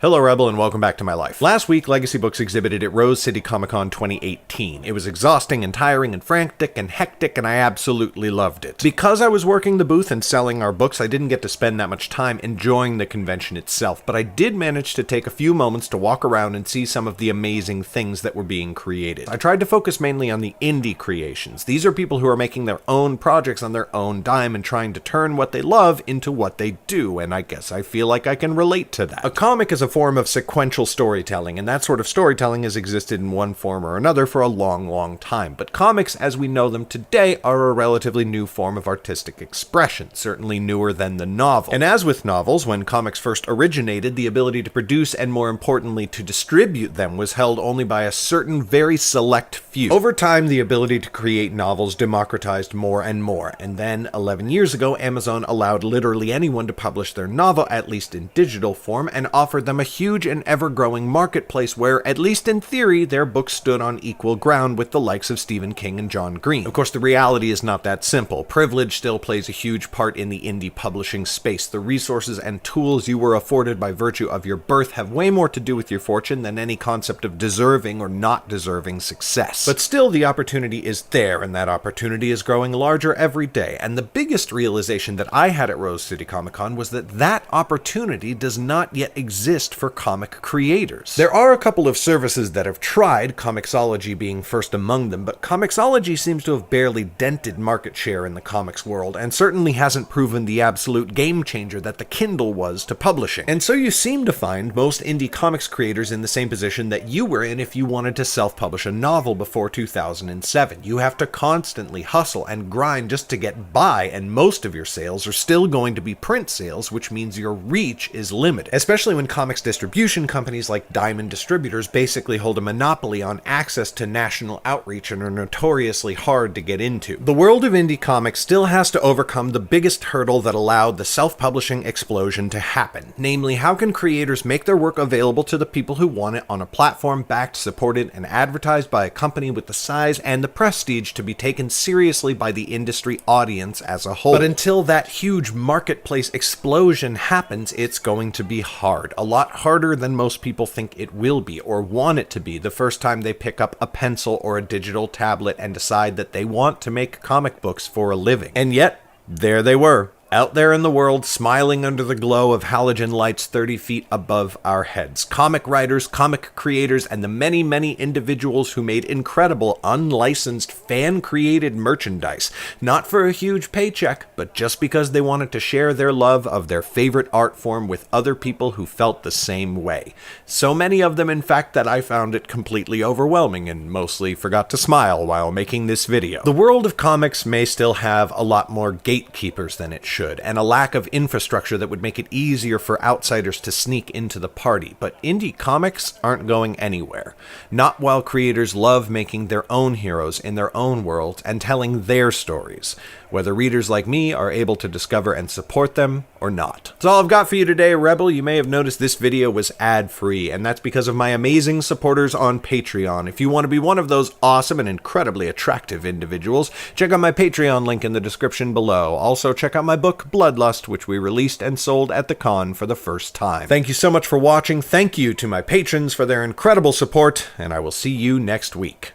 Hello Rebel and welcome back to my life. Last week, Legacy Books exhibited at Rose City Comic Con 2018. It was exhausting and tiring and frantic and hectic, and I absolutely loved it. Because I was working the booth and selling our books, I didn't get to spend that much time enjoying the convention itself, but I did manage to take a few moments to walk around and see some of the amazing things that were being created. I tried to focus mainly on the indie creations. These are people who are making their own projects on their own dime and trying to turn what they love into what they do, and I guess I feel like I can relate to that. A comic is a form of sequential storytelling, and that sort of storytelling has existed in one form or another for a long time. But comics, as we know them today, are a relatively new form of artistic expression, certainly newer than the novel. And as with novels, when comics first originated, the ability to produce and, more importantly, to distribute them was held only by a certain very select few. Over time, the ability to create novels democratized more and more, and then 11 years ago, Amazon allowed literally anyone to publish their novel, at least in digital form, and offered them a huge and ever-growing marketplace where, at least in theory, their books stood on equal ground with the likes of Stephen King and John Green. Of course, the reality is not that simple. Privilege still plays a huge part in the indie publishing space. The resources and tools you were afforded by virtue of your birth have way more to do with your fortune than any concept of deserving or not deserving success. But still, the opportunity is there, and that opportunity is growing larger every day. And the biggest realization that I had at Rose City Comic Con was that that opportunity does not yet exist for comic creators. There are a couple of services that have tried, Comixology being first among them, but Comixology seems to have barely dented market share in the comics world, and certainly hasn't proven the absolute game changer that the Kindle was to publishing. And so you seem to find most indie comics creators in the same position that you were in if you wanted to self-publish a novel before 2007. You have to constantly hustle and grind just to get by, and most of your sales are still going to be print sales, which means your reach is limited, especially when comics distribution companies like Diamond Distributors basically hold a monopoly on access to national outreach and are notoriously hard to get into. The world of indie comics still has to overcome the biggest hurdle that allowed the self-publishing explosion to happen. Namely, how can creators make their work available to the people who want it on a platform backed, supported, and advertised by a company with the size and the prestige to be taken seriously by the industry audience as a whole? But until that huge marketplace explosion happens, it's going to be hard. A lot harder than most people think it will be or want it to be the first time they pick up a pencil or a digital tablet and decide that they want to make comic books for a living. And yet, there they were, out there in the world, smiling under the glow of halogen lights 30 feet above our heads. Comic writers, comic creators, and the many individuals who made incredible, unlicensed, fan-created merchandise. Not for a huge paycheck, but just because they wanted to share their love of their favorite art form with other people who felt the same way. So many of them, in fact, that I found it completely overwhelming and mostly forgot to smile while making this video. The world of comics may still have a lot more gatekeepers than it should, and a lack of infrastructure that would make it easier for outsiders to sneak into the party. But indie comics aren't going anywhere. Not while creators love making their own heroes in their own worlds and telling their stories, whether readers like me are able to discover and support them or not. That's all I've got for you today, Rebel. You may have noticed this video was ad-free, and that's because of my amazing supporters on Patreon. If you want to be one of those awesome and incredibly attractive individuals, check out my Patreon link in the description below. Also, check out my book, Bloodlust, which we released and sold at the con for the first time. Thank you so much for watching. Thank you to my patrons for their incredible support, and I will see you next week.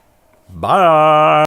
Bye!